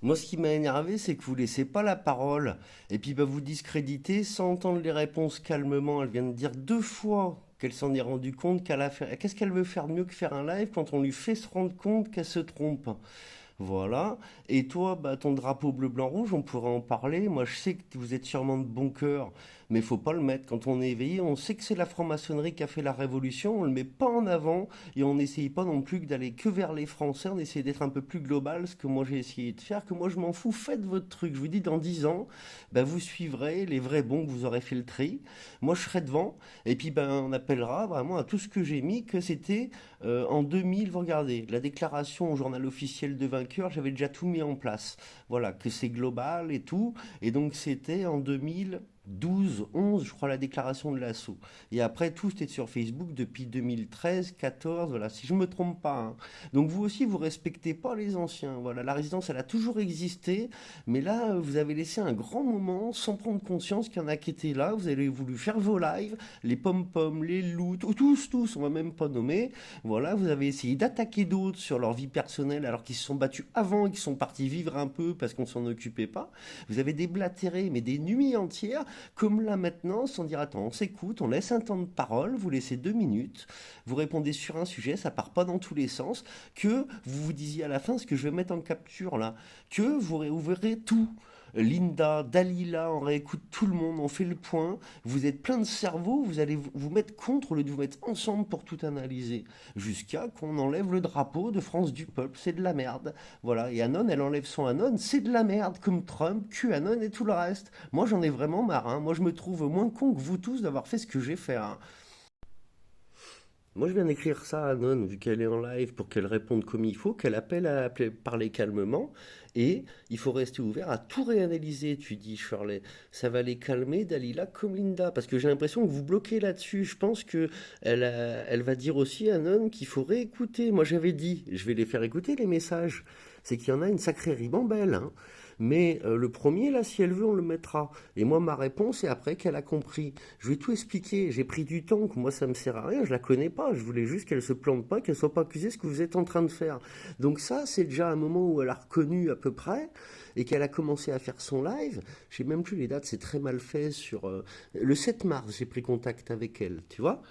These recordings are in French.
Moi, ce qui m'a énervé, c'est que vous laissez pas la parole. Et puis, bah, vous discréditez sans entendre les réponses calmement. Elle vient de dire 2 fois qu'elle s'en est rendue compte qu'elle a fait. Qu'est-ce qu'elle veut faire de mieux que faire un live quand on lui fait se rendre compte qu'elle se trompe? Voilà. Et toi, bah, ton drapeau bleu, blanc, rouge, on pourrait en parler. Moi, je sais que vous êtes sûrement de bon cœur, mais il faut pas le mettre. Quand on est éveillé, on sait que c'est la franc-maçonnerie qui a fait la révolution. On le met pas en avant et on n'essaye pas non plus que d'aller que vers les Français. On essaie d'être un peu plus global, ce que moi j'ai essayé de faire. Que moi, je m'en fous. Faites votre truc. Je vous dis, dans 10 ans, bah, vous suivrez les vrais bons que vous aurez fait le tri. Moi, je serai devant. Et puis, ben, on appellera vraiment à tout ce que j'ai mis que c'était en 2000, vous regardez, la déclaration au journal officiel de vainqueur, j'avais déjà tout mis en place. Voilà, que c'est global et tout. Et donc c'était en 2012, 11, je crois, la déclaration de l'assaut. Et après, tout c'était sur Facebook depuis 2013, 14, voilà, si je me trompe pas, hein. Donc vous aussi, vous respectez pas les anciens. Voilà, la résidence, elle a toujours existé, mais là, vous avez laissé un grand moment sans prendre conscience qu'il y en a qui étaient là. Vous avez voulu faire vos lives, les pom-pom, les loups, tous, on va même pas nommer. Voilà, vous avez essayé d'attaquer d'autres sur leur vie personnelle alors qu'ils se sont battus avant et qu'ils sont partis vivre un peu parce qu'on s'en occupait pas. Vous avez déblatéré, mais des nuits entières, comme là maintenant, sans dire attends, on s'écoute, on laisse un temps de parole, vous laissez 2 minutes, vous répondez sur un sujet, ça part pas dans tous les sens, que vous vous disiez à la fin ce que je vais mettre en capture là, que vous réouvrirez tout. Linda, Dalila, on réécoute tout le monde, on fait le point. Vous êtes plein de cerveau, vous allez vous mettre contre au lieu de vous mettre ensemble pour tout analyser. Jusqu'à qu'on enlève le drapeau de France du peuple, c'est de la merde. Voilà, et Anon, elle enlève son Anon, c'est de la merde, comme Trump, QAnon et tout le reste. Moi, j'en ai vraiment marre, hein. Moi, je me trouve moins con que vous tous d'avoir fait ce que j'ai fait, hein. Moi, je viens d'écrire ça à Anon, vu qu'elle est en live, pour qu'elle réponde comme il faut, qu'elle appelle à parler calmement. Et il faut rester ouvert à tout réanalyser, tu dis, Shirley. Ça va les calmer, Dalila, comme Linda. Parce que j'ai l'impression que vous bloquez là-dessus. Je pense que elle va dire aussi à Anon qu'il faut réécouter. Moi, j'avais dit, je vais les faire écouter les messages. C'est qu'il y en a une sacrée ribambelle, hein. Mais le premier, là, si elle veut, on le mettra. Et moi, ma réponse est après qu'elle a compris. Je vais tout expliquer. J'ai pris du temps, que moi, ça me sert à rien. Je la connais pas. Je voulais juste qu'elle se plante pas, qu'elle soit pas accusée de ce que vous êtes en train de faire. Donc ça, c'est déjà un moment où elle a reconnu à peu près et qu'elle a commencé à faire son live. Je sais même plus les dates, c'est très mal fait. Sur le 7 mars, j'ai pris contact avec elle, tu vois.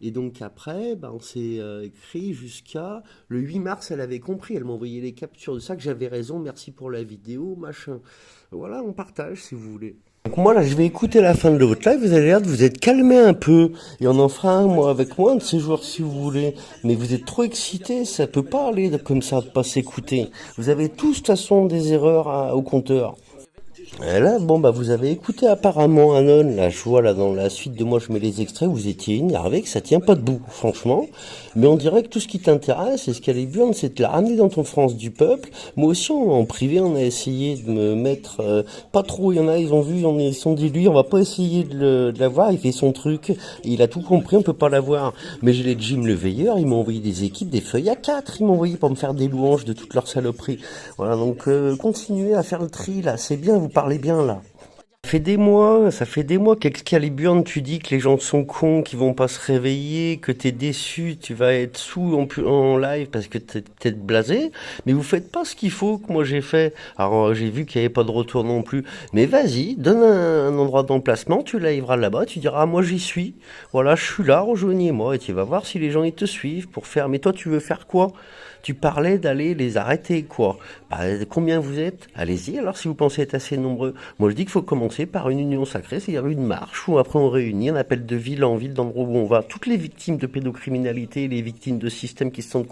Et donc après, ben, on s'est écrit jusqu'à le 8 mars, elle avait compris, elle m'a envoyé les captures de ça, que j'avais raison, merci pour la vidéo, machin. Voilà, on partage si vous voulez. Donc moi là, je vais écouter la fin de votre live, vous allez l'air de vous êtes calmé un peu, et on en fera un, moi, avec moi, un de ces jours si vous voulez. Mais vous êtes trop excité, ça peut pas aller comme ça, de pas s'écouter. Vous avez tous, de toute façon, des erreurs au compteur. Et là, bon, bah, vous avez écouté apparemment Anon, là, je vois, là, dans la suite de moi, je mets les extraits, vous étiez énervé, que ça tient pas debout, franchement. Mais on dirait que tout ce qui t'intéresse, et ce qu'elle est bien, c'est de la ramener dans ton France du peuple. Moi aussi, en privé, on a essayé de me mettre, pas trop, il y en a, ils ont vu, ils se sont dit, lui, on va pas essayer de l'avoir, il fait son truc, et il a tout compris, on peut pas l'avoir. Mais j'ai les Jim le Veilleur, ils m'ont envoyé des équipes, des feuilles à 4, ils m'ont envoyé pour me faire des louanges de toutes leurs saloperies. Voilà, donc continuez à faire le tri, là, c'est bien, vous parlez bien, là. Ça fait des mois qu'Excaliburn, tu dis que les gens sont cons, qu'ils vont pas se réveiller, que t'es déçu, tu vas être sous en live parce que t'es peut-être blasé, mais vous faites pas ce qu'il faut que moi j'ai fait. Alors j'ai vu qu'il y avait pas de retour non plus, mais vas-y, donne un endroit d'emplacement, tu l'arriveras là-bas, tu diras ah, moi j'y suis, voilà je suis là, rejoignez-moi et tu vas voir si les gens ils te suivent pour faire. Mais toi tu veux faire quoi? Tu parlais d'aller les arrêter, quoi. Bah, combien vous êtes? Allez-y, alors si vous pensez être assez nombreux. Moi, je dis qu'il faut commencer par une union sacrée, c'est-à-dire une marche où après on réunit un appel de ville en ville, d'endroit où on va. Toutes les victimes de pédocriminalité, les victimes de systèmes qui se sentent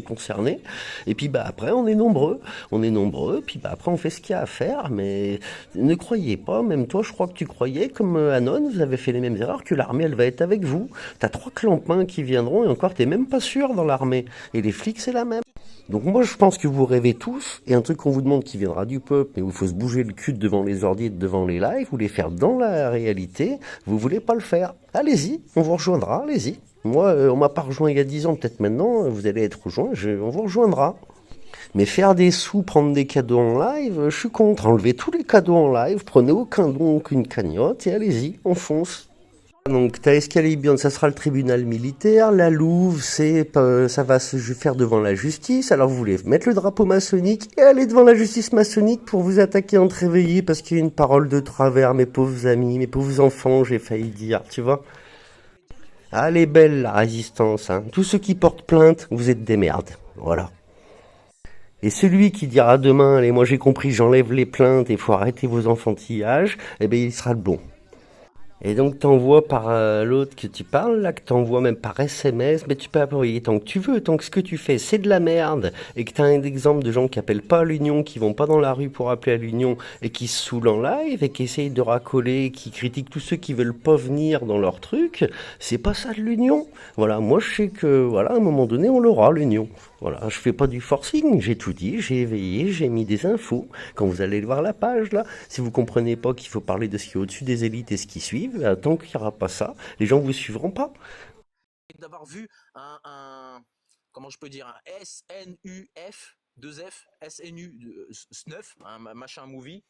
concernés. Et puis, bah, après, on est nombreux. On est nombreux, puis bah, après, on fait ce qu'il y a à faire. Mais ne croyez pas, même toi, je crois que tu croyais, comme Anon, vous avez fait les mêmes erreurs, que l'armée, elle va être avec vous. T'as 3 clampins qui viendront, et encore, t'es même pas sûr dans l'armée. Et les flics, c'est la même. Donc moi je pense que vous rêvez tous, et un truc qu'on vous demande qui viendra du peuple, mais où il faut se bouger le cul devant les ordi, devant les lives, vous les faire dans la réalité, vous voulez pas le faire. Allez-y, on vous rejoindra, allez-y. Moi, on m'a pas rejoint il y a 10 ans, peut-être maintenant, vous allez être rejoint, on vous rejoindra. Mais faire des sous, prendre des cadeaux en live, je suis contre. Enlevez tous les cadeaux en live, prenez aucun don, aucune cagnotte, et allez-y, on fonce. Donc, t'as Escalibion, ça sera le tribunal militaire. La Louve, ça va se faire devant la justice. Alors, vous voulez mettre le drapeau maçonnique et aller devant la justice maçonnique pour vous attaquer entre réveillés parce qu'il y a une parole de travers, mes pauvres amis, mes pauvres enfants, j'ai failli dire, tu vois. Ah, elle est belle, la résistance, hein. Tous ceux qui portent plainte, vous êtes des merdes. Voilà. Et celui qui dira demain, allez, moi j'ai compris, j'enlève les plaintes et faut arrêter vos enfantillages, eh ben, il sera le bon. Et donc t'envoies par l'autre que tu parles, là, que t'envoies même par SMS, mais tu peux envoyer tant que tu veux, tant que ce que tu fais c'est de la merde, et que t'as un exemple de gens qui appellent pas à l'union, qui vont pas dans la rue pour appeler à l'union, et qui se saoulent en live, et qui essayent de racoler, qui critiquent tous ceux qui veulent pas venir dans leur truc, c'est pas ça de l'union. Voilà, moi je sais que, voilà, à un moment donné on l'aura, l'union. Voilà, je fais pas du forcing, j'ai tout dit, j'ai éveillé, j'ai mis des infos. Quand vous allez voir la page là, si vous comprenez pas qu'il faut parler de ce qui est au-dessus des élites et ce qui suivent, tant qu'il n'y aura pas ça, les gens vous suivront pas. D'avoir vu comment je peux dire, un SNUF, 2F, SNU, SNUF, un machin movie,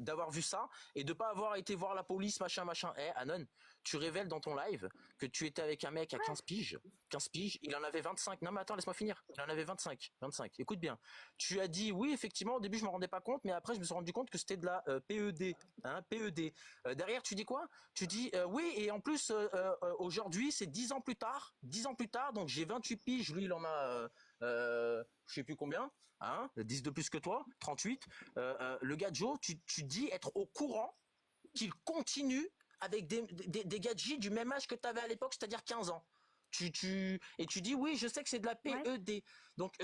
d'avoir vu ça et de pas avoir été voir la police, machin, machin. Anon, tu révèles dans ton live que tu étais avec un mec à 15 piges. 15 piges, il en avait 25. Non mais attends, laisse-moi finir. Il en avait 25. 25. Écoute bien. Tu as dit oui, effectivement, au début je me rendais pas compte, mais après je me suis rendu compte que c'était de la PED. Hein, PED. Derrière, tu dis quoi? Tu dis oui, et en plus aujourd'hui c'est 10 ans plus tard, 10 ans plus tard, donc j'ai 28 piges, lui il en a je sais plus combien, hein, 10 de plus que toi, 38. Le gars Joe, tu dis être au courant qu'il continue avec des gadgets du même âge que tu avais à l'époque, c'est-à-dire 15 ans. Et tu dis oui, je sais que c'est de la Ouais. PED. Donc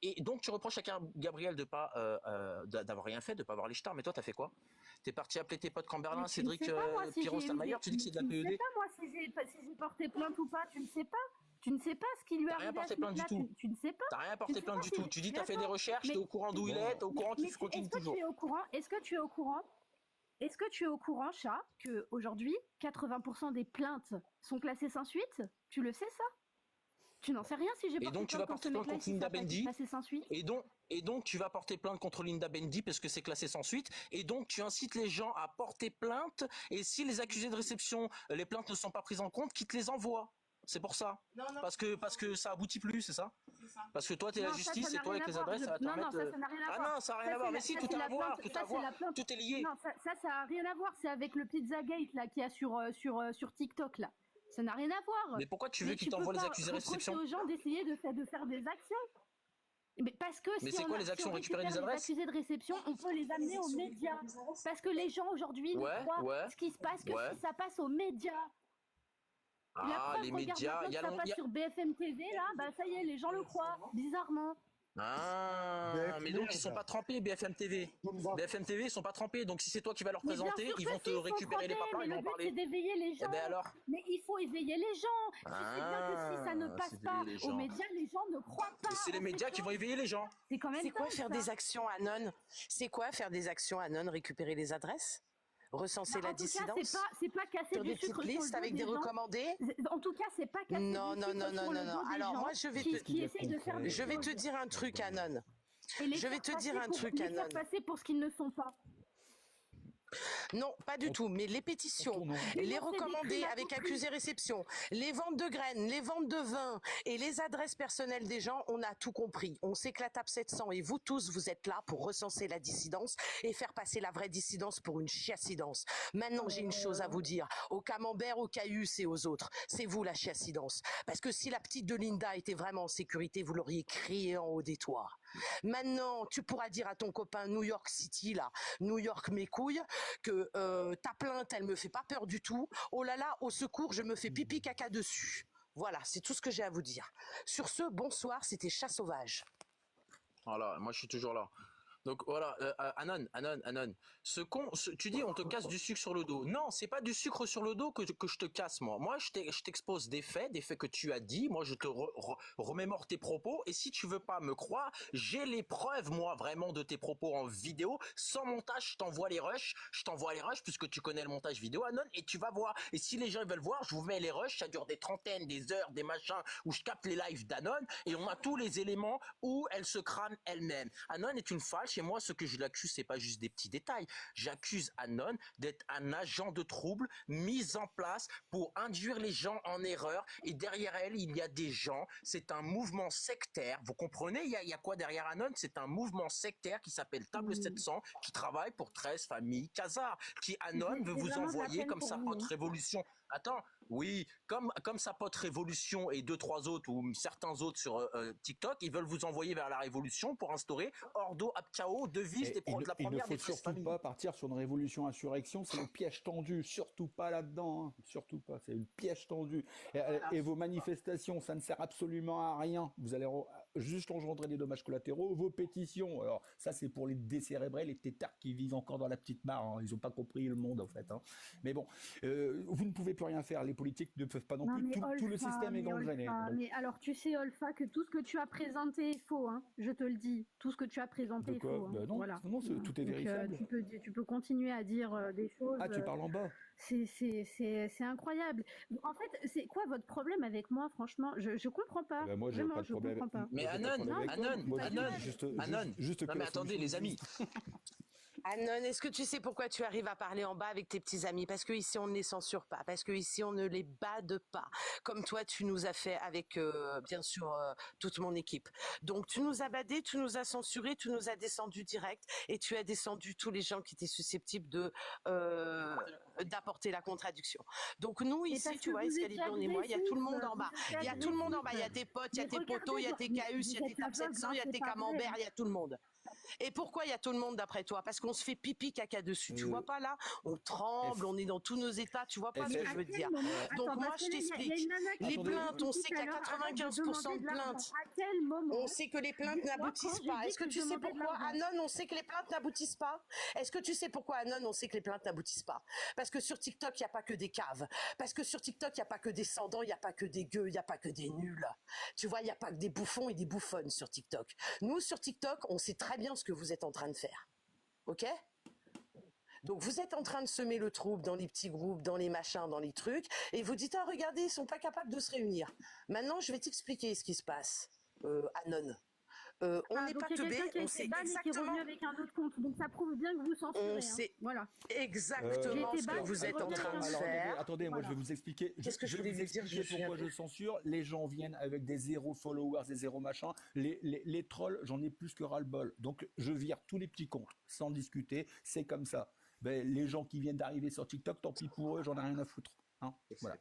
et donc tu reproches à Gabriel de pas d'avoir rien fait, de pas avoir les stars, mais toi t'as fait quoi? T'es parti appeler tes potes Camberlin, Mais tu ne Cédric, sais pas, moi, si Pierrot, j'ai eu Stamayer, des... tu dis que c'est de la Tu ne sais PED. pas, moi, si j'ai porté plainte ou pas. Tu ne sais pas. Tu ne sais pas ce qui lui est T'as rien arrivé à porté ce plainte du mec-là. tout. Tu ne sais pas. T'as rien Tu ne porté sais pas plainte du si tout. Tu dis Mais t'as fait des attends, recherches, t'es mais, au courant d'où il est, t'es au courant qu'il continue est-ce que tu toujours. es au courant? Est-ce que tu es au courant, chat, que aujourd'hui 80% des plaintes sont classées sans suite? Tu le sais, ça? Tu n'en sais rien si j'ai Et porté donc tu plainte vas contre ce porter plainte mec-là et contre si ça Linda n'a pas été Bendy. classé sans suite? Et donc tu vas porter plainte contre Linda Bendy parce que c'est classé sans suite. Et donc tu incites les gens à porter plainte. Et si les accusés de réception, les plaintes ne sont pas prises en compte, qu'ils te les envoient. C'est pour ça. Non, non. Parce que ça aboutit plus, c'est ça? C'est ça. Parce que toi t'es la Non, ça justice et n'a toi rien avec à les voir. adresses ça va te Non, non, permettre. ça n'a rien à Ah voir. non, ça n'a rien Ça, à c'est voir. Mais si, ça, tout c'est a à la voir, plainte. tout Ça, à c'est voir. la plainte. Tout est lié. Non, ça a rien à voir. C'est avec le Pizzagate là qu'il y a sur TikTok là. Ça n'a rien à voir. Mais pourquoi tu veux Mais qu'ils tu peux t'envoient les pas accusés de reprocher réception? aux gens d'essayer de faire des actions. Mais parce que Mais c'est quoi les si on actions? Récupérer récupère des les adresses? accusés de réception, on peut les amener aux médias. Parce que les gens aujourd'hui ne Ouais, croient ouais, ce qui se passe que ouais. si ça passe aux médias. La Ah, preuve, les regarde médias, maintenant il y que a ça long... passe sur BFM TV là, bah ça y est, les gens le croient, bizarrement. Ah, mais donc ils sont pas trempés, BFM TV. BFM TV, ils sont pas trempés. Donc si c'est toi qui vas leur Mais bien présenter, sûr ils que vont si, te ils sont récupérer les trempés, papas, mais ils vont le en but c'est parler. d'éveiller les Eh gens. ben alors? Mais il faut éveiller les gens. Tu sais bien que si ça ne Ah, passe c'est pas d'éveiller les aux gens. médias, les gens ne croient pas C'est les en médias ces qui vont choses. éveiller les gens. C'est quand même C'est quoi dingue faire ça. des actions anon? C'est quoi faire des actions anon? Récupérer les adresses? Recenser Bah, la en tout cas, dissidence? c'est pas casser Sur du des petites sucre sur le listes dos avec des des gens. recommandés? En tout cas, c'est pas casser Non, du non, sucre non, non, sur non, le non. dos des Alors gens moi, qui essayent de faire des je vais te choses dire un truc, Anon. et les Je vais faire te passer dire un pour truc, les faire Anon. passer pour ce qu'ils ne sont pas. Non, pas du tout. Mais les pétitions, les Dénoncer des recommandés crimes avec accomplis. accusé réception, les ventes de graines, les ventes de vin et les adresses personnelles des gens, on a tout compris. On sait que la table 700 et vous tous, vous êtes là pour recenser la dissidence et faire passer la vraie dissidence pour une chiassidence. Maintenant, j'ai une chose à vous dire. Au camembert, au caïus et aux autres, c'est vous la chiassidence. Parce que si la petite de Linda était vraiment en sécurité, vous l'auriez crié en haut des toits. Maintenant, tu pourras dire à ton copain New York City, là, New York mes couilles, que ta plainte, elle me fait pas peur du tout. Oh là là, au secours, je me fais pipi caca dessus. Voilà, c'est tout ce que j'ai à vous dire. Sur ce, bonsoir, c'était Chat Sauvage. Voilà, moi je suis toujours là. Donc voilà, Anon, tu dis on te casse du sucre sur le dos. Non, c'est pas du sucre sur le dos que je te casse moi. Moi je t'expose des faits que tu as dit. Moi je te remémore tes propos. Et si tu veux pas me croire, j'ai les preuves moi vraiment de tes propos en vidéo, sans montage. Je t'envoie les rushs puisque tu connais le montage vidéo Anon et tu vas voir. Et si les gens veulent voir, je vous mets les rushs. Ça dure des trentaines, des heures, des machins où je capte les lives d'Anon et on a tous les éléments où elle se crame elle-même. Anon est une falche. moi, ce que je l'accuse, c'est pas juste des petits détails. J'accuse Anon d'être un agent de trouble mis en place pour induire les gens en erreur. Et derrière elle, il y a des gens. C'est un mouvement sectaire. Vous comprenez? Il y a quoi derrière Anon? C'est un mouvement sectaire qui s'appelle Table 700, qui travaille pour 13 familles Khazars, qui Anon veut J'ai vous vraiment de la envoyer peine comme pour sa vous, pote hein. Révolution. Attends, oui, comme sa pote Révolution et deux, trois autres ou certains autres sur TikTok, ils veulent vous envoyer vers la Révolution pour instaurer Ordo ab Chao, devise Et de la il ne première faut des 13 surtout familles. pas partir sur une révolution-insurrection, c'est le piège tendu, surtout pas là-dedans, hein. Surtout pas, c'est le piège tendu. Et vos manifestations, ça ne sert absolument à rien, vous allez juste engendrer des dommages collatéraux. Vos pétitions, alors ça c'est pour les décérébrés, les têtards qui vivent encore dans la petite mare, hein. Ils n'ont pas compris le monde en fait, hein. Mais bon, vous ne pouvez plus rien faire, les politiques ne peuvent pas non Non, plus, mais tout le Olfa, système est gangréné. Olfa, Donc, mais alors tu sais, Olfa, que tout ce que tu as présenté est faux, hein. Je te le dis. Tout ce que tu as présenté de est quoi? faux, hein. Ben non, Voilà. non, tout est Donc, vérifiable. tu peux continuer à dire des choses. Ah, tu parles en bas. C'est incroyable. En fait, c'est quoi votre problème avec moi, franchement? Je comprends Eh pas. ben moi, j'ai Vraiment, pas de je problème. comprends pas. Mais Moi, j'ai pas de Anon, problème avec toi. Anon, Moi, je dis Anon, juste non que mais la attendez solution les amis, existe. Anon, est-ce que tu sais pourquoi tu arrives à parler en bas avec tes petits amis? Parce que ici on ne les censure pas, parce que ici on ne les bade pas, comme toi tu nous as fait avec bien sûr toute mon équipe. Donc tu nous as badé, tu nous as censuré, tu nous as descendu direct et tu as descendu tous les gens qui étaient susceptibles de d'apporter la contradiction. Donc nous Mais ici, parce tu que vois, vous étiez Escalibion et moi, il y a tout le monde en bas. agressif, vous Il y étiez a tout le monde en bas. Il y a agressif. tes potes, il y a Mais tes potos, il y a tes regardez, Cahus, il y a vous tes êtes TAP aveugle, 700, il y a c'est tes pas vrai. Camembert, il y a tout le monde. Et pourquoi il y a tout le monde d'après toi? Parce qu'on se fait pipi caca dessus. Tu vois pas là? On tremble, F- on est dans tous nos états. Tu vois pas ce F- que je veux te dire? Attends, Donc moi parce je que là, il y a t'explique. une nana qui Les Attendez, plaintes, on dit sait tout qu'il y à a l'heure, arrête de 95% demander de de l'argent. plaintes. À quel moment On sait que les plaintes Dites-moi quand n'aboutissent j'ai pas. dit Est-ce que que je tu sais demandais de pourquoi, l'argent. Anon, on sait que les plaintes n'aboutissent pas? Est-ce que tu sais pourquoi, Anon, on sait que les plaintes n'aboutissent pas? Parce que sur TikTok, il n'y a pas que des caves. Parce que sur TikTok, il n'y a pas que des sans-dents, il n'y a pas que des gueux, il n'y a pas que des nuls. Tu vois, il n'y a pas que des bouffons et des bouffonnes sur TikTok. Nous, sur TikTok, on sait très bien ce que vous êtes en train de faire. Ok? Donc vous êtes en train de semer le trouble dans les petits groupes, dans les machins, dans les trucs, et vous dites, ah regardez, ils sont pas capables de se réunir. Maintenant, je vais t'expliquer ce qui se passe, Anon. On Ah, n'est donc pas il y a teubé, quelqu'un qui a on été sait ban et qui est exactement, revenu avec un autre compte. Donc ça prouve bien que vous censurez. on Hein. sait Voilà. exactement J'ai été ce que ban, vous je êtes en reviens train avec de un alors, autre faire. attendez, moi je Voilà. vais vous expliquer. Qu'est-ce que je vais voulais vous lui dire? expliquer Je me souviens pourquoi je plus. censure. Les gens viennent avec des zéro followers, des zéro machin. Les trolls, j'en ai plus que ras-le-bol. Donc je vire tous les petits comptes, sans discuter. C'est comme ça. Ben, les gens qui viennent d'arriver sur TikTok, tant pis pour eux, j'en ai rien à foutre. Hein, voilà.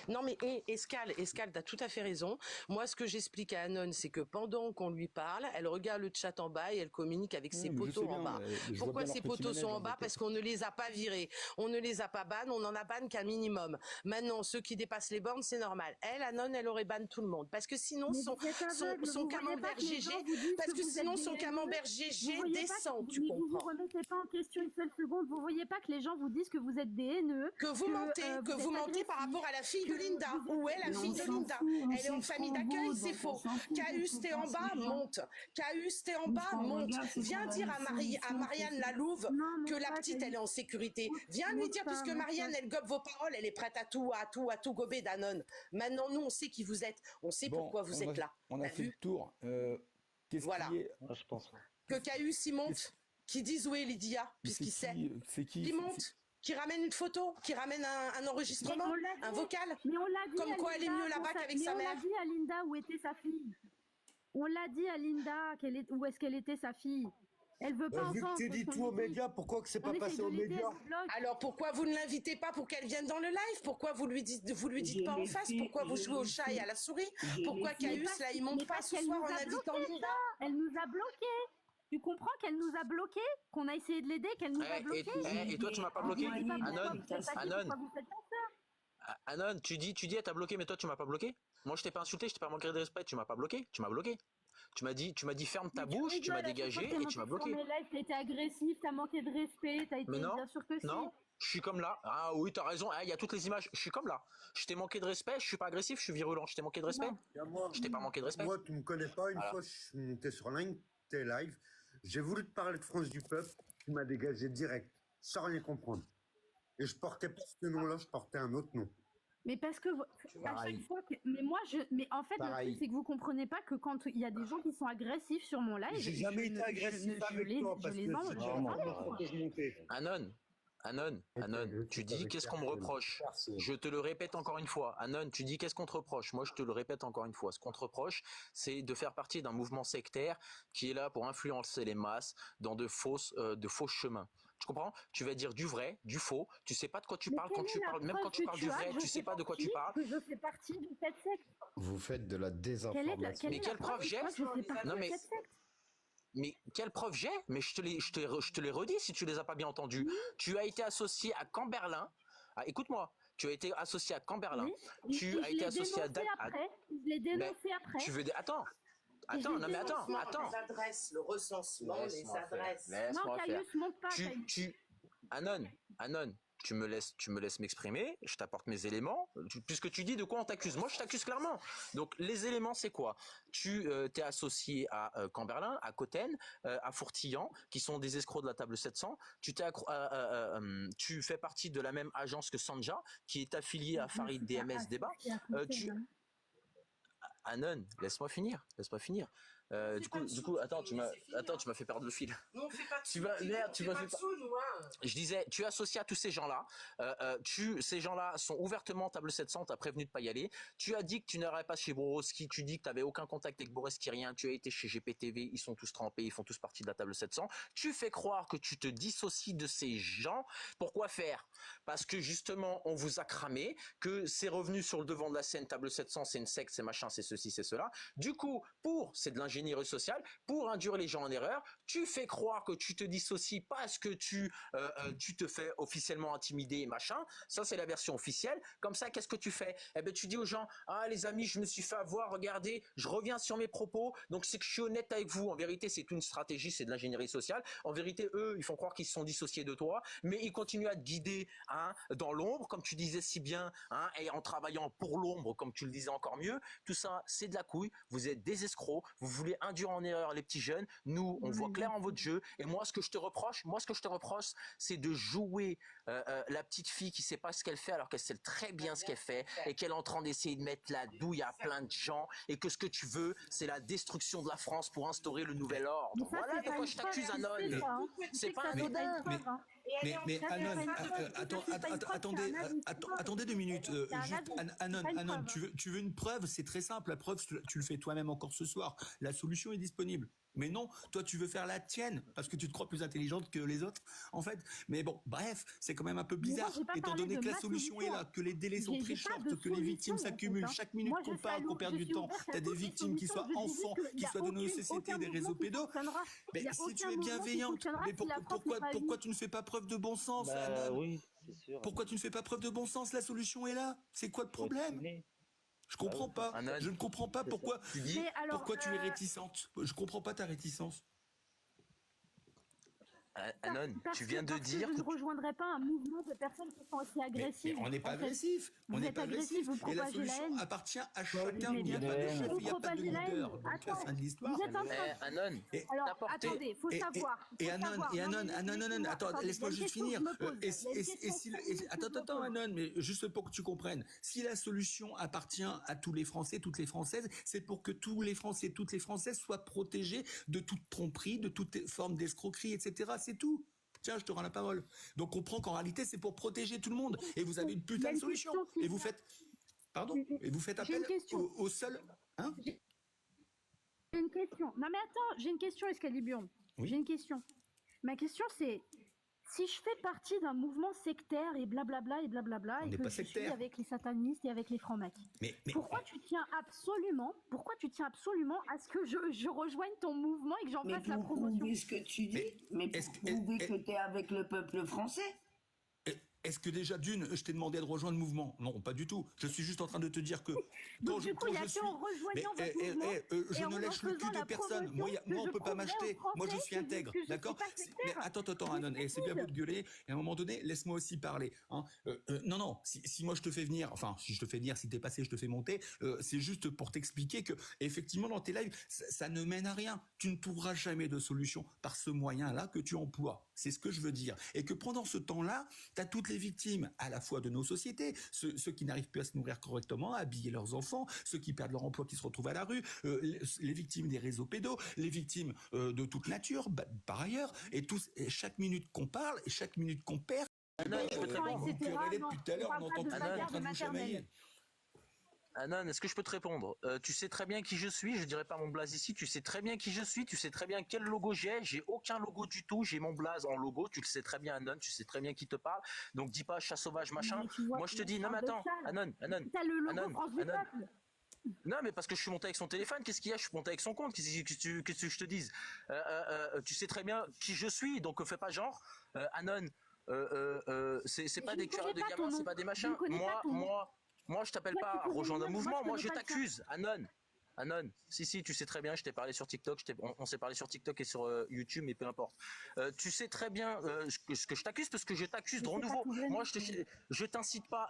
Non mais Escale, t'as tout à fait raison. Moi, ce que j'explique à Anon, c'est que pendant qu'on lui parle, elle regarde le chat en bas et elle communique avec ses Mais je sais potos en bien, bas. je vois Pourquoi bien ces leur petit potos sont manège, en bas? donc, Parce qu'on ne les a pas virés, on ne les a pas ban, on en a ban qu'un minimum. Maintenant, ceux qui dépassent les bornes, c'est normal. Elle, Anon, elle aurait ban tout le monde. Parce que sinon, Mais vous êtes aveugle, son vous voyez pas camembert que les GG, gens vous disent parce que que vous sinon êtes son des camembert Vous GG voyez pas descend, que, tu mais vous vous comprends? remettez pas en question une seule seconde. Vous voyez pas que les gens vous disent que vous êtes des haineux, Que vous mentez, que vous vous êtes mentez par agressifs, rapport à la fille de que Linda. vous êtes... Où est la Mais fille on de s'en Linda? fout, on Elle est en sait famille trop d'accueil, beau, c'est donc on faux. s'en fout de Cahus, ce que t'es en pensent bas, les gens. monte. Cahus, t'es en Nous, bas, ce qu'on monte. regarde, c'est qu'on Viens a dire une à solution, Marianne c'est tout. Lalouve Non, que monte la pas, petite, elle est Cahus. en sécurité. Viens lui Monte dire, pas, puisque monte Marianne, pas. elle gobe vos paroles, elle est prête à tout gober d'Anon. Maintenant, nous, on sait qui vous êtes. On sait Bon, pourquoi vous êtes là. on a T'as fait le vu? tour. Qu'est-ce Voilà. qui est, Moi, je pense. Que Cahus, il qu'est-ce- monte. Qui dise où est Lydia, puisqu'il sait. c'est qui, Qui monte. Qui ramène une photo, qui ramène un Mais enregistrement, on l'a un dit. vocal. Mais on l'a dit Comme à quoi, elle est Linda mieux là-bas qu'avec mais sa on l'a mère. dit à Linda où était sa fille. On l'a dit à Linda où est-ce qu'elle était sa fille. Elle veut pas Vu que entendre tu dis ce qu'on tout aux lui dit. médias, pourquoi que c'est On pas essaye passé de aux l'aider, médias? elle nous bloque. Alors pourquoi vous ne l'invitez pas pour qu'elle vienne dans le live? Pourquoi vous lui dites Je pas en l'ai face? fait, Pourquoi vous je jouez au l'ai chat fait. et à la souris? Je Pourquoi l'ai fait. Cahus là il Mais monte pas parce ce qu'elle soir nous en a invitant bloqué, Linda? ça. Elle nous a bloqué. Tu comprends qu'elle nous a bloqué, qu'on a essayé de l'aider, qu'elle nous a bloqué. Et toi, tu m'as pas On bloqué? ne dit pas pourquoi Anon, vous faites ça, Anon, pourquoi vous faites pas ça. Anon, tu dis, elle t'a bloqué, mais toi, tu m'as pas bloqué? Moi, je t'ai pas insulté, je t'ai pas manqué de respect, tu m'as pas bloqué, tu m'as bloqué. Tu m'as dit, ferme ta Mais tu bouche, tu m'as rigoles, à chaque fois dégagé que t'es et tu m'as monté sur bloqué. mes lives, t'as été agressif, t'as manqué de respect, t'as été... Mais non, Bien sûr que si. non, je suis comme là. Ah oui, t'as raison, il y a toutes les images, je suis comme là. Je t'ai manqué de respect, je suis pas agressif, je suis virulent, je t'ai manqué de respect. Non. Moi, Je t'ai pas manqué de respect. moi, tu me connais pas. Une Voilà. fois, je suis monté sur l'un de tes lives. J'ai voulu te parler de France du Peuple. Tu m'as dégagé direct, sans rien comprendre. Et je portais pas ce nom-là, je portais un autre nom. Mais parce que à Pareil. chaque fois mais mais en fait le Pareil. truc c'est que vous comprenez pas que quand il y a des gens qui sont agressifs sur mon live, J'ai jamais été agressif avec toi parce que les c'est enlève, pour te remonter. Anon, tu dis qu'est-ce qu'on me reproche? Je te le répète encore une fois. Anon, tu dis qu'est-ce qu'on te reproche? Moi, je te le répète encore une fois. Ce qu'on te reproche, c'est de faire partie d'un mouvement sectaire qui est là pour influencer les masses dans de faux chemins. Tu comprends? Tu vas dire du vrai, du faux. Tu sais pas de quoi tu parles quand tu parles. Même quand tu parles du vrai, tu sais pas de quoi tu parles. Que je fais partie de cette secte. Vous faites de la Quelle est désinformation. Mais quelle preuve j'ai? que je fais partie Non, de mais- cette secte? Mais quelle preuve j'ai? Mais je te les redis si tu les as pas bien entendus. Tu as été associé à Camberlin. Ah, écoute-moi. Tu as été associé à Camberlin. Oui. Tu Et as je été l'ai associé à dénoncé après. Je l'ai dénoncé après. Tu veux attends. Et Attends, j'ai non mais attends, dénoncé. attends. Les adresses, le recensement, les adresses. Non, Laisse-moi faire. Caius, monte pas, Caius. Anon, tu me laisses m'exprimer, je t'apporte mes éléments, puisque tu dis de quoi on t'accuse. Moi, je t'accuse clairement. Donc, les éléments, c'est quoi? Tu t'es associé à Camberlin, à Cotten, à Fourtillan, qui sont des escrocs de la table 700. Tu fais partie de la même agence que Sanja, qui est affiliée à Farid DMS Débat. Anon, laisse-moi finir. Du coup, attends, tu m'as fait perdre le fil. Nous, on fait pas de Tu vas, merde, tu vas faire. nous, hein. Je disais, tu es associé à tous ces gens-là. Ces gens-là sont ouvertement table 700. T'as prévenu de pas y aller. Tu as dit que tu n'aurais pas chez Borowski. Tu dis que tu n'avais aucun contact avec Borowski, rien. Tu as été chez GPTV. Ils sont tous trempés. Ils font tous partie de la table 700. Tu fais croire que tu te dissocies de ces gens. Pourquoi faire? Parce que justement, on vous a cramé, que c'est revenu sur le devant de la scène. Table 700, c'est une secte, c'est machin, c'est ceci, c'est cela. Du coup, c'est de l'ingénierie sociale, pour induire les gens en erreur, tu fais croire que tu te dissocies parce que tu te fais officiellement intimider et machin. Ça, c'est la version officielle. Comme ça, qu'est-ce que tu fais? Eh ben, tu dis aux gens, ah, les amis, je me suis fait avoir, regardez, je reviens sur mes propos, donc c'est que je suis honnête avec vous. En vérité, c'est une stratégie, c'est de l'ingénierie sociale. En vérité, eux, ils font croire qu'ils se sont dissociés de toi, mais ils continuent à te guider, hein, dans l'ombre, comme tu disais si bien, hein, et en travaillant pour l'ombre, comme tu le disais encore mieux. Tout ça, c'est de la couille. Vous êtes des escrocs. Vous voulez induire en erreur les petits jeunes. Nous, on voit clair en votre jeu. Et moi, ce que je te reproche, c'est de jouer la petite fille qui sait pas ce qu'elle fait alors qu'elle sait très bien ce qu'elle fait et qu'elle est en train d'essayer de mettre la douille à plein de gens et que ce que tu veux, c'est la destruction de la France pour instaurer le nouvel ordre. Voilà de quoi je t'accuse, Anon. C'est pas anodin. Mais Anon, attendez 2 minutes. Juste, Anon, tu veux une preuve? C'est très simple. La preuve, tu le fais toi-même encore ce soir. La solution est disponible. Mais non, toi, tu veux faire la tienne parce que tu te crois plus intelligente que les autres, en fait. Mais bon, bref, c'est quand même un peu bizarre, étant donné que la solution est là, que les délais sont très shorts, que les victimes s'accumulent. Chaque minute qu'on parle, qu'on perd du temps, tu as des victimes qui soient enfants, qui soient de nos sociétés, des réseaux pédos. Mais si tu es bienveillante, mais pourquoi tu ne fais pas preuve de bon sens, Anon? Oui, c'est sûr. Pourquoi tu ne fais pas preuve de bon sens? La solution est là. C'est quoi le problème? Je comprends pas. Anon. Je ne comprends pas pourquoi Tu dis, pourquoi tu es réticente. Je comprends pas ta réticence. Anon, tu viens de dire que je que ne rejoindrai pas un mouvement de personnes qui sont aussi Mais agressives. on n'est pas En fait, agressif. On vous n'est êtes pas agressif. agressif, vous Et la propagez la solution haine. appartient à chacun. Mais Il n'y a bien pas de sûr. chef, Vous il n'y a pas de propagez la haine. leader. Donc la Attends, fin de l'histoire. vous êtes en train Anon, Alors, t'apporter- attendez, faut savoir. Et faut Anon, savoir. et Non, Anon, mais Anon, attends, attendez, laisse-moi il y a une juste question finir. que je me pose. Il y a une question que Attends, je me pose. Anon, mais juste pour que tu comprennes. Si la solution appartient à tous les Français, toutes les Françaises, c'est pour que tous les Français, toutes les Françaises soient protégés de toute tromperie, de toute forme d'escroquerie, etc. C'est tout. Tiens, je te rends la parole. Donc, on comprend qu'en réalité, c'est pour protéger tout le monde. Et vous avez une Il y putain a de une solution. question qui- Et vous faites, pardon, et vous faites J'ai une appel question. au seul, hein? J'ai une question. Non, mais attends, j'ai une question, Escalibion. Oui. J'ai une question. Ma question, c'est si je fais partie d'un mouvement sectaire et blablabla et blablabla, On et n'est que pas je suis sectaire. avec les satanistes et avec les francs-macs, Mais pourquoi tu tiens absolument à ce que je rejoigne ton mouvement et que j'en Mais fasse la pour promotion? prouver ce que tu dis, mais est-ce pour que- prouver est- que tu es avec le peuple français. est-ce que déjà d'une, je t'ai demandé de rejoindre le mouvement? Non, pas du tout. Je suis juste en train de te dire que Donc du coup, il n'y a qu'en rejoignant votre mouvement je et ne en lèche le faisant cul de la personne. promotion Moi, on que peut je pas prouverai m'acheter. aux Moi, je Français suis que intègre, je suis d'accord? pas Mais sectaire. attends, Anon, c'est bien beau de gueuler. Et à un moment donné, laisse-moi aussi parler. Hein. Non. Si moi je te fais venir, enfin, si je te fais venir, si t'es passé, je te fais monter. C'est juste pour t'expliquer que, effectivement, dans tes lives, ça ne mène à rien. Tu ne trouveras jamais de solution par ce moyen-là que tu emploies. C'est ce que je veux dire. Et que pendant ce temps-là, tu as toutes les victimes, à la fois de nos sociétés, ceux qui n'arrivent plus à se nourrir correctement, à habiller leurs enfants, ceux qui perdent leur emploi, qui se retrouvent à la rue, les victimes des réseaux pédos, les victimes de toute nature, par ailleurs. Et chaque minute qu'on parle, et chaque minute qu'on perd, Je peux te répondre. vous querellez depuis tout à l'heure, on entend tout le monde en train de vous chamailler. Anon, est-ce que je peux te répondre? Tu sais très bien qui je suis, je dirais pas mon blaze ici, tu sais très bien qui je suis, tu sais très bien quel logo j'ai aucun logo du tout, j'ai mon blaze en logo, tu le sais très bien Anon, tu sais très bien qui te parle, donc dis pas chat sauvage machin, moi je te dis, non mais attends, Anon, T'as le logo France du Peuple. Non mais parce que je suis monté avec son téléphone, qu'est-ce qu'il y a? Je suis monté avec son compte, qu'est-ce que je te dise? Tu sais très bien qui je suis, donc fais pas genre, Anon, c'est pas des cœurs de gamins, c'est pas des machins, moi, je t'appelle pas à rejoindre un mouvement, moi je t'accuse, Anon, si, tu sais très bien, je t'ai parlé sur TikTok, on s'est parlé sur TikTok et sur YouTube, mais peu importe. Tu sais très bien ce que je t'accuse, parce que je t'accuse de renouveau. Moi, je t'incite pas,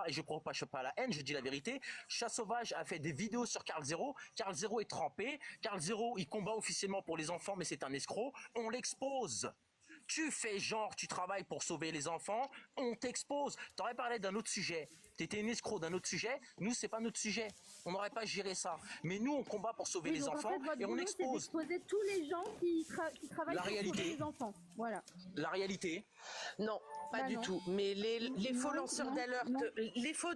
et je propage pas la haine, je dis la vérité. Chat Sauvage a fait des vidéos sur Karl Zero. Karl Zero est trempé. Karl Zero, il combat officiellement pour les enfants, mais c'est un escroc. On l'expose. Tu fais genre, tu travailles pour sauver les enfants, on t'expose. T'aurais parlé d'un autre sujet. T'étais un escroc d'un autre sujet. Nous, c'est pas notre sujet. On n'aurait pas géré ça. Mais nous, on combat pour sauver les enfants et on expose. C'est d'exposer tous les gens qui travaillent La pour réalité. sauver les enfants. Voilà. La réalité. Non, pas du tout. Mais les faux lanceurs d'alerte, les faux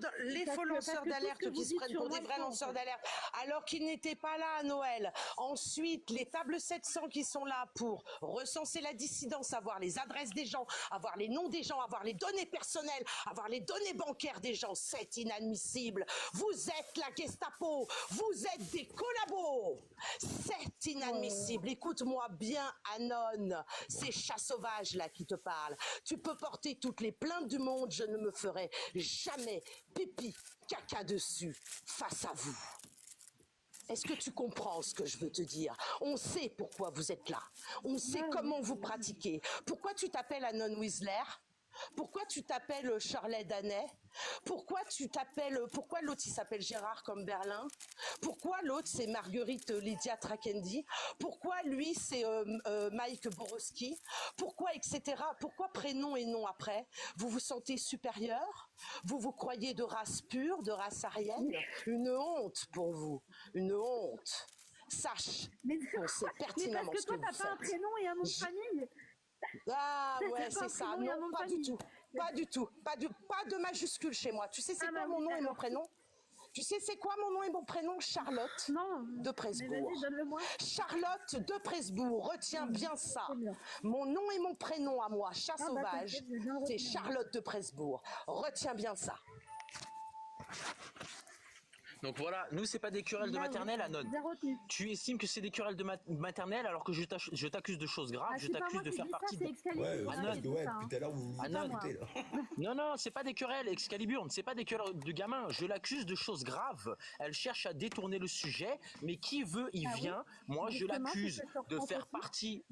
lanceurs d'alerte qui se prennent pour des vrais lanceurs d'alerte, alors qu'ils n'étaient pas là à Noël. Ensuite, les tables 700 qui sont là pour recenser la dissidence, avoir les adresses des gens, avoir les noms des gens, avoir les données personnelles, avoir les données bancaires des gens, c'est inadmissible. Vous êtes la Gestapo, vous êtes des collabos. C'est inadmissible. Écoute-moi bien, Anon, c'est Chat Sauvage là qui te parle. Tu peux porter toutes les plaintes du monde, je ne me ferai jamais pipi, caca dessus face à vous. Est-ce que tu comprends ce que je veux te dire? On sait pourquoi vous êtes là. On sait comment vous pratiquez. Pourquoi tu t'appelles Anon Whistler? Pourquoi tu t'appelles Charlet Danet? Pourquoi l'autre il s'appelle Gérard comme Berlin? Pourquoi l'autre c'est Marguerite Lydia Trakendi? Pourquoi lui c'est Mike Borowski? Pourquoi etc. Pourquoi prénom et nom après? Vous vous sentez supérieur? Vous vous croyez de race pure, de race aryenne? Une honte pour vous, une honte. Sache, on sait pertinemment ce que vous faites. Mais parce que toi t'as pas un prénom et un nom de famille. Ah ouais, c'est ça. Non, pas du tout. Pas du tout. Pas de majuscule chez moi. Tu sais c'est quoi mon nom et mon prénom? Tu sais c'est quoi mon nom et mon prénom? Charlotte de Presbourg. Charlotte de Presbourg. Retiens bien ça. Mon nom et mon prénom à moi, Chat Sauvage, c'est Charlotte de Presbourg. Retiens bien ça. Donc voilà, nous c'est pas des querelles de maternelle, Anon. Tu estimes que c'est des querelles de maternelle alors que je t'accuse de choses graves, je t'accuse de faire partie de... Anon, depuis tout à l'heure vous écoutez là. Non, c'est pas des querelles, Excalibur, c'est pas des querelles de gamins, je l'accuse de choses graves. Elle cherche à détourner le sujet, mais qui veut, il vient. Moi je l'accuse de faire partie...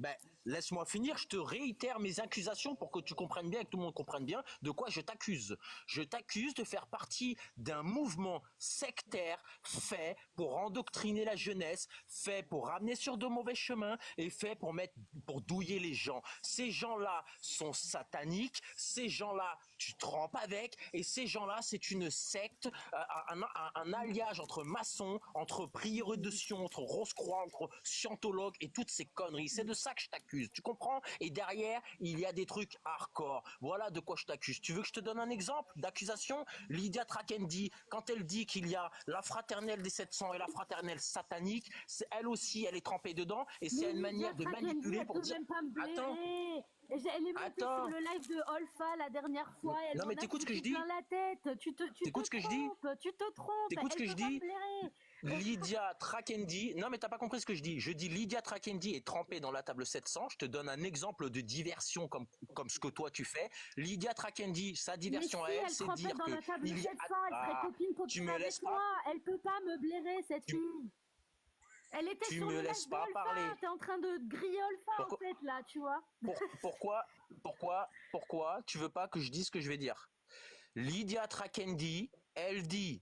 Laisse-moi finir, je te réitère mes accusations pour que tu comprennes bien et que tout le monde comprenne bien de quoi je t'accuse. Je t'accuse de faire partie d'un mouvement sectaire fait pour endoctriner la jeunesse, fait pour ramener sur de mauvais chemins et fait pour douiller les gens. Ces gens-là sont sataniques, ces gens-là tu trempes avec et ces gens-là c'est une secte, un alliage entre maçons, entre prieurs de Sion, entre Rose-Croix, entre scientologues et toutes ces conneries. C'est de ça que je t'accuse, tu comprends? Et derrière, il y a des trucs hardcore. Voilà de quoi je t'accuse. Tu veux que je te donne un exemple d'accusation? Lydia Trakendi, quand elle dit qu'il y a la fraternelle des 700 et la fraternelle satanique, elle aussi, elle est trempée dedans et c'est une manière de manipuler pour dire... Attends. Elle est montée sur le live de Olfa la dernière fois. Non mais t'écoutes ce que je dis? Plein la tête. Tu te trompes. T'écoutes ce que je dis? Lydia Trakendi, non mais t'as pas compris ce que je dis. Je dis Lydia Trakendi est trempée dans la table 700. Je te donne un exemple de diversion comme ce que toi tu fais. Lydia Trakendi, sa diversion à elle, c'est dire que elle serait copine tu me laisses pas. Elle peut pas me blairer cette fille. Elle était tu sur me le laisses live pas d'Olfa. parler. T'es en train de griller Olfa en fait là, tu vois. Pourquoi tu veux pas que je dise ce que je vais dire? Lydia Trakendi, elle dit,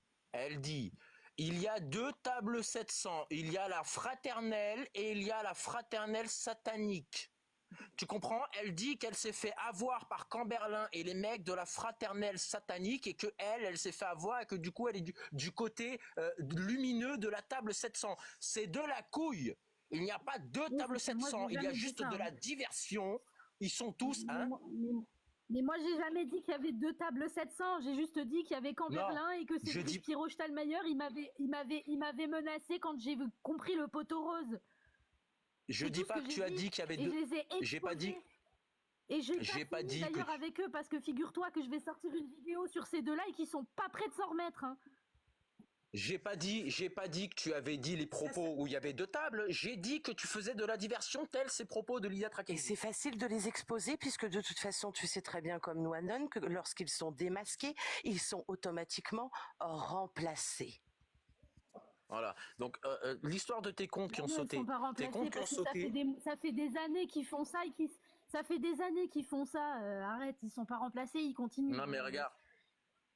il y a deux tables 700, il y a la fraternelle et il y a la fraternelle satanique. Tu comprends? Elle dit qu'elle s'est fait avoir par Camberlin et les mecs de la fraternelle satanique et que elle s'est fait avoir et que du coup elle est du côté lumineux de la table 700. C'est de la couille. Il n'y a pas deux Oui, tables parce que moi, 700. j'ai Il y a jamais dit juste ça. de la diversion. Ils sont tous, Mais, hein? mais moi, j'ai jamais dit qu'il y avait 2 tables 700. J'ai juste dit qu'il y avait Camberlin et que je Cédric dis, Piro-Stallmayer, il m'avait menacé quand j'ai compris le poteau rose. je C'est dis tout ce pas que que j'ai tu as dit. dit qu'il y avait Et je deux. les ai J'ai pas dit, exposés. Et j'ai pas fini dit que d'ailleurs avec eux parce que figure-toi que je vais sortir une vidéo sur ces deux-là et qu'ils sont pas prêts de s'en remettre. Hein. j'ai pas dit que tu avais dit les propos où il y avait deux tables. J'ai dit que tu faisais de la diversion tels ces propos de Lydia Et Traquini. c'est facile de les exposer puisque de toute façon, tu sais très bien comme nous, Anon, que lorsqu'ils sont démasqués, ils sont automatiquement remplacés. Voilà. Donc l'histoire de tes comptes qui ont Non, ils sauté, sont pas tes remplacés comptes qui ont parce que sauté. ça fait des années qu'ils font ça et ça fait des années qu'ils font ça. Arrête, ils sont pas remplacés, ils continuent. Non mais regarde.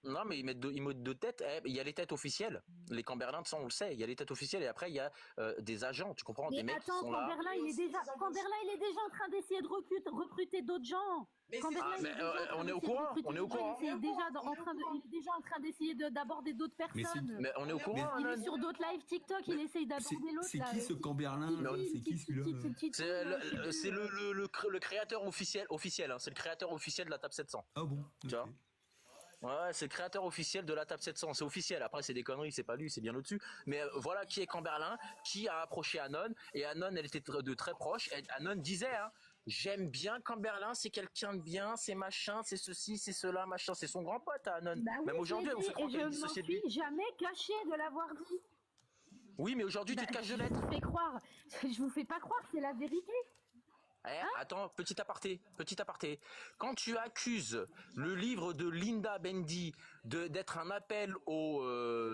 Non, mais ils mettent deux têtes. Il y a les têtes officielles. Les Camberlins, ça, on le sait. Il y a les têtes officielles et après, il y a des agents, tu comprends? Mais Des mecs qui attends, sont là. Camberlin, il est déjà en train d'essayer de recruter d'autres gens. Camberlin, Ah, il mais est déjà en train on est au d'essayer de courant. recruter On est au d'autres gens. courant. Il est déjà en train d'essayer d'aborder d'autres Mais c'est- personnes. Mais on est au courant, Il est Anon. sur d'autres live TikTok, il essaye d'aborder l'autre. C'est là. qui ce Camberlin là? C'est qui celui-là là C'est le créateur officiel. Hein. C'est le créateur officiel de la table 700. Ah bon, Tu vois? ok. Ouais, c'est le créateur officiel de la table 700, c'est officiel. Après, c'est des conneries, c'est pas lui, c'est bien au-dessus. Mais voilà qui est Camberlin, qui a approché Anon. Et Anon, elle était de très proche. Et Anon disait, hein, j'aime bien Camberlin, c'est quelqu'un de bien, c'est machin, c'est ceci, c'est cela, machin. C'est son grand pote, à Anon. Bah oui, Même aujourd'hui, je on l'ai se dit, croit et qu'elle je est m'en dissociée de lui. suis jamais cachée de l'avoir dit. Oui, mais aujourd'hui, tu te caches de l'être. Je vous fais croire. Je vous fais pas croire que c'est la vérité. Attends, petit aparté. Quand tu accuses le livre de Linda Bendy d'être un appel au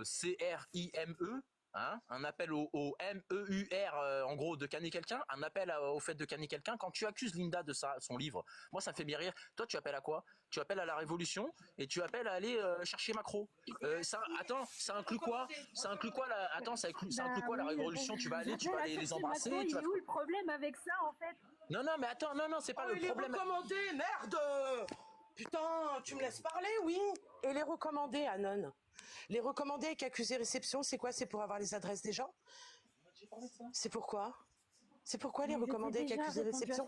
CRIME, hein, un appel au MEUR, en gros, de canner quelqu'un, un appel au fait de canner quelqu'un, quand tu accuses Linda de ça, son livre, moi ça me fait bien rire. Toi, tu appelles à quoi? Tu appelles à la révolution et tu appelles à aller chercher Macron. Attends, ça inclut quoi? Ça inclut quoi la... Attends, ça inclut quoi la révolution? Tu vas aller, tu vas aller les embrasser, Macron, tu vas... il est où le problème avec ça en fait? Non, mais attends, non, c'est pas le problème. Recommandés, merde! Putain, tu me laisses parler, oui? Et les recommandés, Anon? Les recommandés avec accusé réception, c'est quoi? C'est pour avoir les adresses des gens? C'est pourquoi? C'est pourquoi les recommandés avec accusé réception?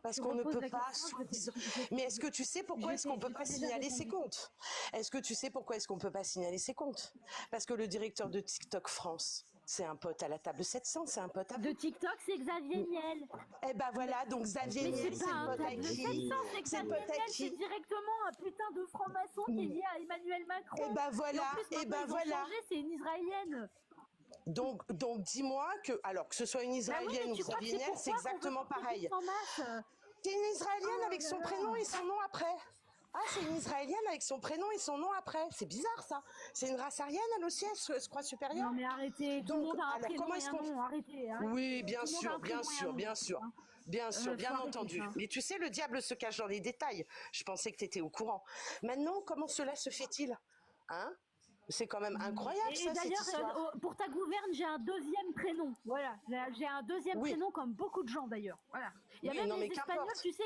Parce qu'on ne peut pas, soi-disant. Mais est-ce que tu sais pourquoi est-ce qu'on peut pas signaler ses comptes? Est-ce que tu sais pourquoi est-ce qu'on peut pas signaler ses comptes? Parce que le directeur de TikTok France, c'est un pote à la table 700, c'est un pote à De TikTok, c'est Xavier Niel. Eh ben voilà, donc Xavier Mais Niel, c'est c'est pas le un pote à table qui? 700, c'est C'est le Xavier pote à Niel, c'est qui? directement un putain de franc-maçon qui est lié à Emmanuel Macron. Eh ben voilà, Et en plus, eh ben maintenant, ils ont voilà. changé, c'est une Israélienne. Donc dis-moi que, alors que ce soit une Bah oui, Israélienne mais ou tu crois que Xavier Niel, c'est pourquoi qu'on veut exactement recruter pareil. en masse C'est une Israélienne Oh avec là son là. prénom et son nom après. Ah, c'est une Israélienne avec son prénom et son nom après. C'est bizarre ça. C'est une race aryenne, elle aussi, elle se croit supérieure. Non mais arrêtez, tout Donc, le monde a un alors, prénom comment et est-ce un qu'on- nom, arrêtez. Oui, bien Tout le monde a sûr, un bien prénom et un sûr, nom, bien sûr. hein. Bien sûr, faut bien arrêter entendu. ça. Mais tu sais, le diable se cache dans les détails. Je pensais que tu étais au courant. Maintenant, comment cela se fait-il? Hein? C'est quand même incroyable Et ça, cette d'ailleurs, histoire. pour ta gouverne, j'ai un deuxième prénom. Voilà, j'ai un deuxième Oui. prénom comme beaucoup de gens d'ailleurs. Voilà. Il y a Oui, même non, les mais Espagnols, qu'importe. tu sais,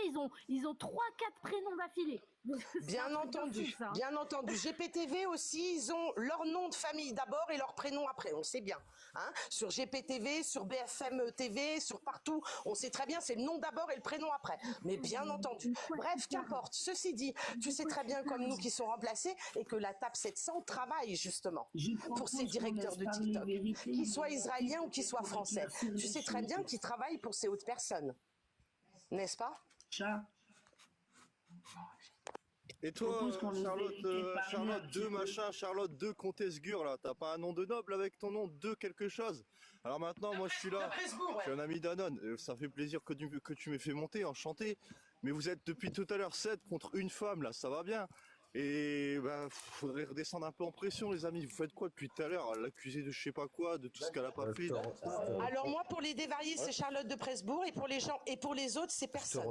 ils ont 3-4 prénoms d'affilée. Donc, c'est un Bien truc de entendu, fou, ça, hein. bien entendu. GPTV aussi, ils ont leur nom de famille d'abord et leur prénom après, on sait bien. Hein, sur GPTV, sur BFM TV, sur partout, on sait très bien, c'est le nom d'abord et le prénom après. Mais bien entendu. Bref, qu'importe. Ceci dit, tu sais très bien comme nous qui sont remplacés et que la TAP 700 travaille justement pour ces directeurs de TikTok, qu'ils soient israéliens ou qu'ils soient français. Tu sais très bien qu'ils travaillent pour ces hautes personnes. N'est-ce pas? Chat. Et toi, propose qu'on nous Charlotte, épargne un Charlotte petit 2 peu. machin, Charlotte 2 Comtesse Gur, là, t'as pas un nom de noble avec ton nom de quelque chose? Alors maintenant, moi je suis là, je suis un ami d'Anon, ça fait plaisir que tu m'aies fait monter, enchanté, mais vous êtes depuis tout à l'heure 7 contre une femme, là, ça va bien. Et bah, faudrait redescendre un peu en pression, les amis. Vous faites quoi depuis tout à l'heure? L'accuser de je sais pas quoi, de tout ce qu'elle a pas fait. Alors moi, pour les dévariés, c'est Charlotte de Presbourg, et pour les gens et pour les autres, c'est personne.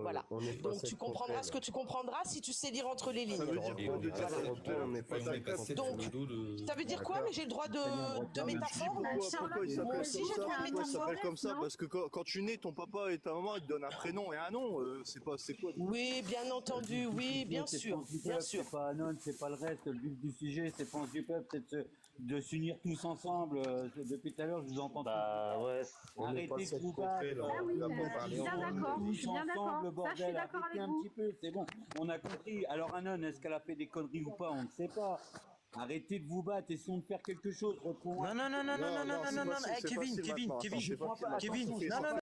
Voilà. Donc tu comprendras ce que tu comprendras si tu sais lire entre les lignes. Ça veut dire quoi de dire ça? Donc, ça veut dire quoi? Mais j'ai le droit de métaphore. Pourquoi il Moi s'appelle aussi, comme j'ai le ça? droit de Pourquoi il métaphore. s'appelle comme ça? Parce que quand tu nais, ton papa et ta maman, ils te donnent un prénom et un nom. C'est quoi? Oui, bien entendu, oui, bien sûr, bien sûr. C'est pas Anon, c'est pas le reste. Le but du sujet, c'est France du peuple, c'est de s'unir tous ensemble. Depuis tout à l'heure, je vous entends. Bah ouais, on est pas Arrêtez de seul vous côté, battre. là. Ah oui, On va pas je parler suis bien ensemble. d'accord, je suis bien Ensemble, d'accord. Ça, je suis bordel, d'accord arrêtez avec un vous. petit peu, c'est bon. On a compris. Alors Anon, est-ce qu'elle a fait des conneries ou pas? On ne sait pas. Arrêtez de vous battre, essayons de faire quelque chose. Retrouvons Non, c'est Kevin, facile Kevin, maintenant, Kevin, c'est facile Kevin, maintenant. Kevin, non, non,